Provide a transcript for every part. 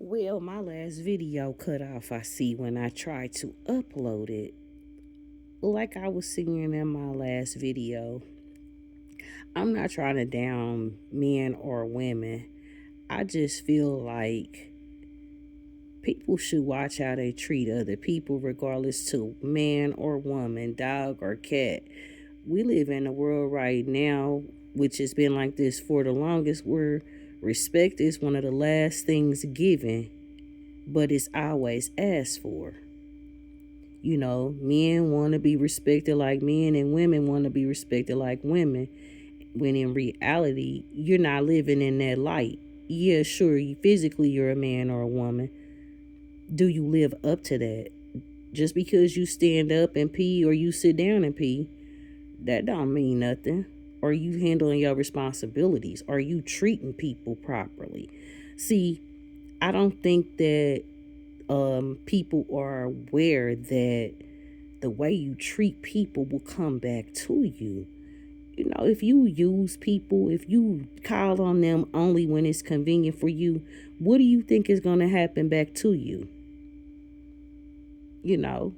Well, my last video cut off, I see, when I tried to upload it. Like I was saying in my last video, I'm not trying to down men or women. I just feel like people should watch how they treat other people, regardless to man or woman, dog or cat. We live in a world right now, which has been like this for the longest, where respect is one of the last things given, but it's always asked for. Men want to be respected like men and women want to be respected like women. When in reality, you're not living in that light. Yeah, sure, physically you're a man or a woman. Do you live up to that? Just because you stand up and pee or you sit down and pee, that don't mean nothing. Are you handling your responsibilities? Are you treating people properly? See, I don't think that people are aware that the way you treat people will come back to you. If you use people, if you call on them only when it's convenient for you, what do you think is going to happen back to you? You know,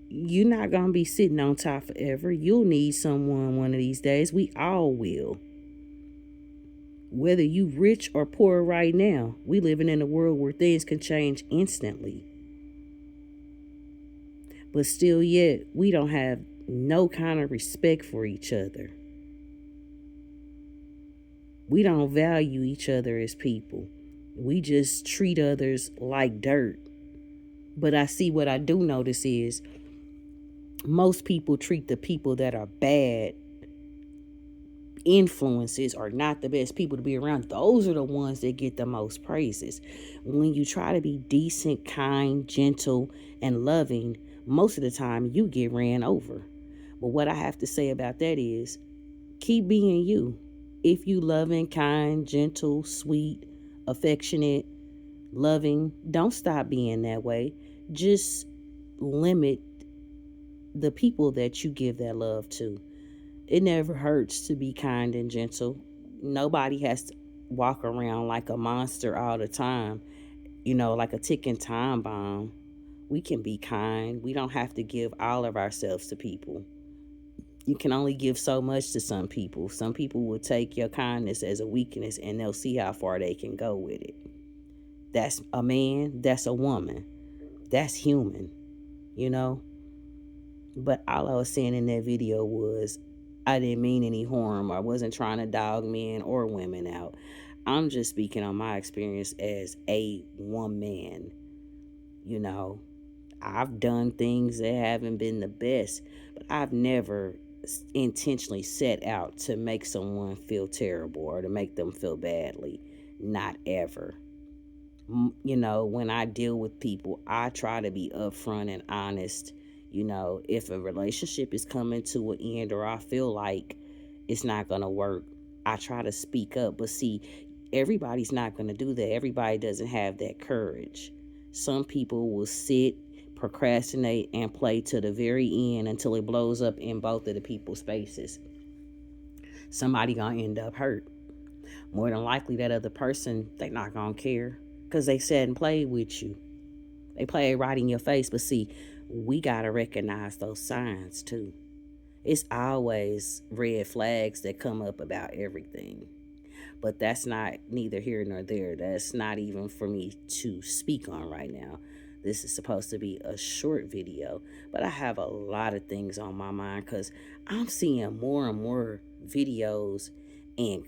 you're not going to be sitting on top forever. You'll need someone one of these days. We all will. Whether you rich or poor right now, we living in a world where things can change instantly. But still yet, we don't have no kind of respect for each other. We don't value each other as people. We just treat others like dirt. But I see, what I do notice is most people treat the people that are bad influences, are not the best people to be around. Those are the ones that get the most praises. When you try to be decent, kind, gentle, and loving, most of the time you get ran over. But what I have to say about that is, keep being you. If you loving, kind, gentle, sweet, affectionate, loving, don't stop being that way. Just limit the people that you give that love to. It never hurts to be kind and gentle. Nobody has to walk around like a monster all the time, like a ticking time bomb. We can be kind. We don't have to give all of ourselves to people. You can only give so much to some people. Some people will take your kindness as a weakness and they'll see how far they can go with it. That's a man, that's a woman, that's human, you know? But all I was saying in that video was, I didn't mean any harm. I wasn't trying to dog men or women out. I'm just speaking on my experience as a woman. You know, I've done things that haven't been the best, but I've never intentionally set out to make someone feel terrible or to make them feel badly. Not ever. When I deal with people, I try to be upfront and honest. If a relationship is coming to an end or I feel like it's not going to work, I try to speak up. But see, everybody's not going to do that. Everybody doesn't have that courage. Some people will sit, procrastinate, and play to the very end until it blows up in both of the people's faces. Somebody going to end up hurt. More than likely, that other person, they not going to care because they sat and played with you. They play right in your face. But see, we got to recognize those signs too. It's always red flags that come up about everything. But that's not neither here nor there. That's not even for me to speak on right now. This is supposed to be a short video, but I have a lot of things on my mind because I'm seeing more and more videos and,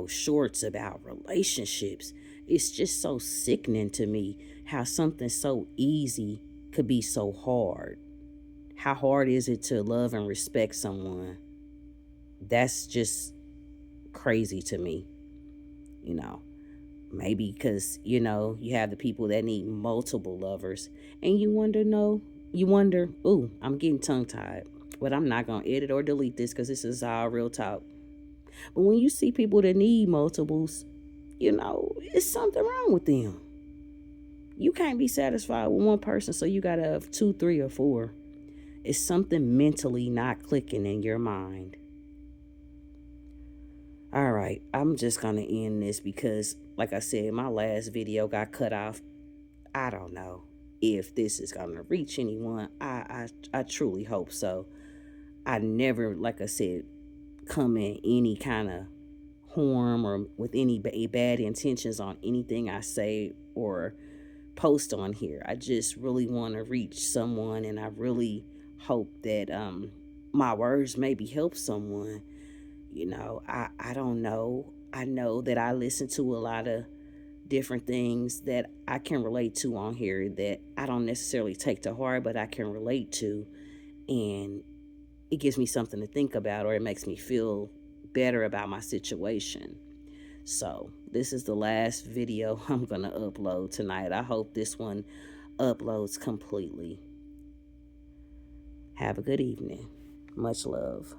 shorts about relationships. It's just so sickening to me how something so easy could be so hard. How hard is it to love and respect someone? That's just crazy to me. Maybe because, you have the people that need multiple lovers. And you wonder, ooh, I'm getting tongue tied. But I'm not going to edit or delete this because this is all real talk. But when you see people that need multiples, it's something wrong with them. You can't be satisfied with one person, so you got to have 2, 3, or 4. It's something mentally not clicking in your mind. All right, I'm just going to end this because, like I said, my last video got cut off. I don't know if this is going to reach anyone. I truly hope so. I never, like I said, come in any kind of harm or with any bad intentions on anything I say or post on here. I just really want to reach someone, and I really hope that my words maybe help someone. I don't know. I know that I listen to a lot of different things that I can relate to on here that I don't necessarily take to heart, but I can relate to, and it gives me something to think about, or it makes me feel better about my situation. So this is the last video I'm gonna upload tonight. I hope this one uploads completely. Have a good evening. Much love.